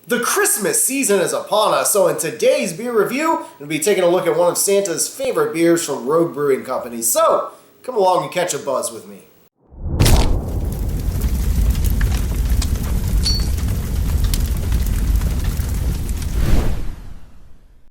The Christmas season is upon us, so in today's beer review, we'll be taking a look at one of Santa's favorite beers from Rogue Brewing Company. So, come along and catch a buzz with me.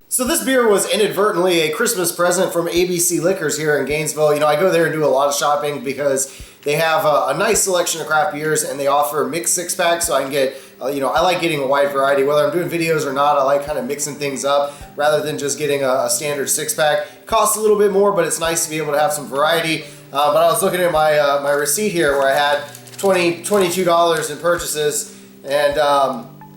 So this beer was inadvertently a Christmas present from ABC Liquors here in Gainesville. You know, I go there and do a lot of shopping because they have a nice selection of craft beers and they offer mixed six-packs, so I can get, I like getting a wide variety. Whether I'm doing videos or not, I like kind of mixing things up rather than just getting a standard six-pack. It costs a little bit more, but it's nice to be able to have some variety. But I was looking at my receipt here where I had $22 in purchases, and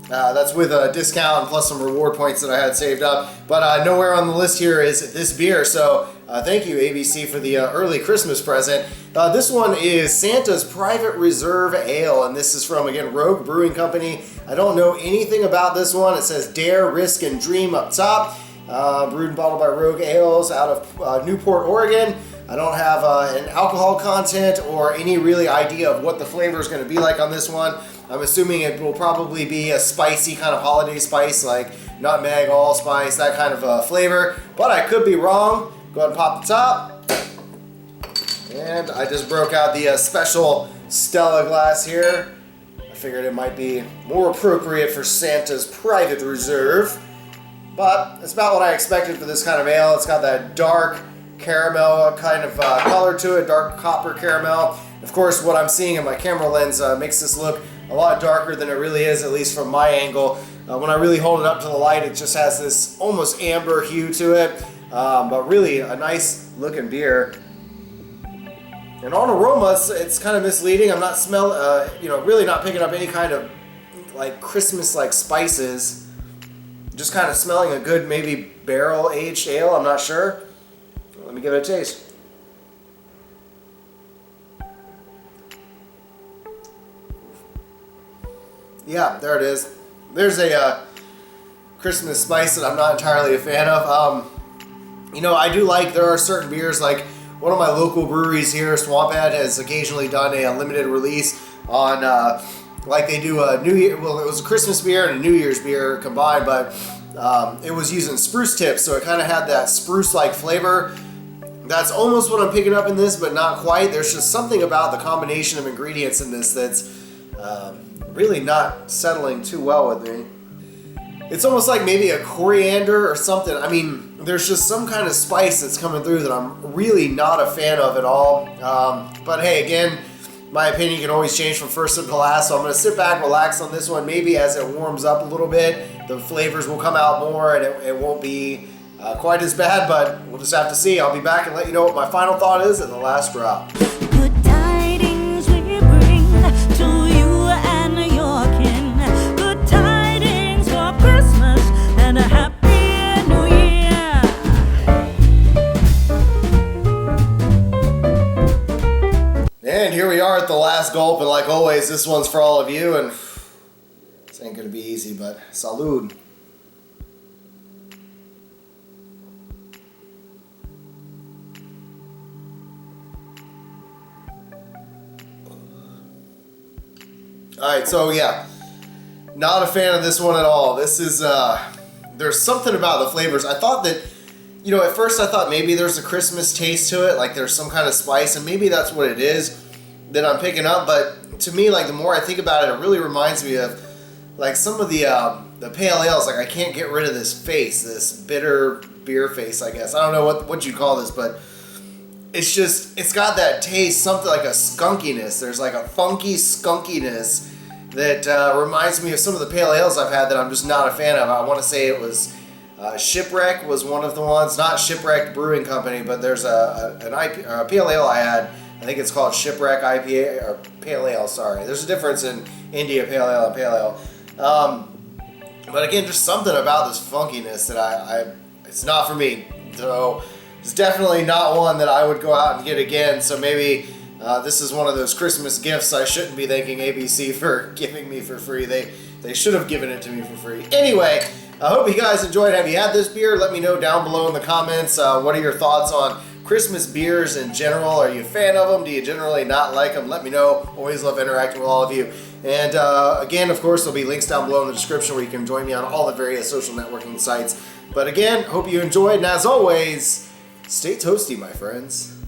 that's with a discount and plus some reward points that I had saved up. But nowhere on the list here is this beer, so thank you, ABC, for the early Christmas present. This one is Santa's Private Reserve Ale, and this is from, again, Rogue Brewing Company. I don't know anything about this one. It says Dare, Risk, and Dream up top. Brewed and bottled by Rogue Ales out of Newport, Oregon. I don't have an alcohol content or any really idea of what the flavor is going to be like on this one. I'm assuming it will probably be a spicy kind of holiday spice, like nutmeg, allspice, that kind of flavor. But I could be wrong. Go ahead and pop the top. And I just broke out the special Stella glass here. I figured it might be more appropriate for Santa's Private Reserve. But it's about what I expected for this kind of ale. It's got that dark caramel kind of color to it, dark copper caramel. Of course, what I'm seeing in my camera lens makes this look a lot darker than it really is, at least from my angle. When I really hold it up to the light, it just has this almost amber hue to it, but really a nice looking beer. And on aroma, it's kind of misleading. I'm not really not picking up any kind of like Christmas-like spices. Just kind of smelling a good maybe barrel-aged ale. I'm not sure. Let me give it a taste. Yeah, there it is. There's a Christmas spice that I'm not entirely a fan of. I do like, there are certain beers, like one of my local breweries here, SwampHead, has occasionally done a limited release on, like they do a New Year, well, it was a Christmas beer and a New Year's beer combined, but it was using spruce tips, so it kind of had that spruce-like flavor. That's almost what I'm picking up in this, but not quite. There's just something about the combination of ingredients in this that's really not settling too well with me. It's almost like maybe a coriander or something. I mean, there's just some kind of spice that's coming through that I'm really not a fan of at all. But hey, again, my opinion can always change from first sip to last, so I'm going to sit back, relax on this one. Maybe as it warms up a little bit, the flavors will come out more and it won't be quite as bad, but we'll just have to see. I'll be back and let you know what my final thought is at the last drop. Good tidings we bring to you and your kin. Good tidings for Christmas and a happy new year. And here we are at the last gulp, and like always, this one's for all of you, and this ain't gonna be easy, but salud. Alright, so yeah, not a fan of this one at all. This is, there's something about the flavors. I thought that, at first I thought maybe there's a Christmas taste to it, like there's some kind of spice, and maybe that's what it is that I'm picking up, but to me, like the more I think about it, it really reminds me of like some of the pale ales. Like I can't get rid of this face, this bitter beer face, I guess. I don't know what you call this, but it's got that taste, something like a skunkiness. There's like a funky skunkiness that reminds me of some of the pale ales I've had that I'm just not a fan of. I want to say it was Shipwreck was one of the ones, not Shipwreck Brewing Company, but there's a pale ale I had. I think it's called Shipwreck IPA, or Pale Ale, sorry. There's a difference in India Pale Ale and Pale Ale. But again, just something about this funkiness that it's not for me. So it's definitely not one that I would go out and get again. So maybe this is one of those Christmas gifts I shouldn't be thanking ABC for giving me for free. They should have given it to me for free. Anyway, I hope you guys enjoyed. Have you had this beer? Let me know down below in the comments. What are your thoughts on Christmas beers in general? Are you a fan of them? Do you generally not like them? Let me know. Always love interacting with all of you. And again, of course, there'll be links down below in the description where you can join me on all the various social networking sites. But again, hope you enjoyed, and as always, stay toasty, my friends.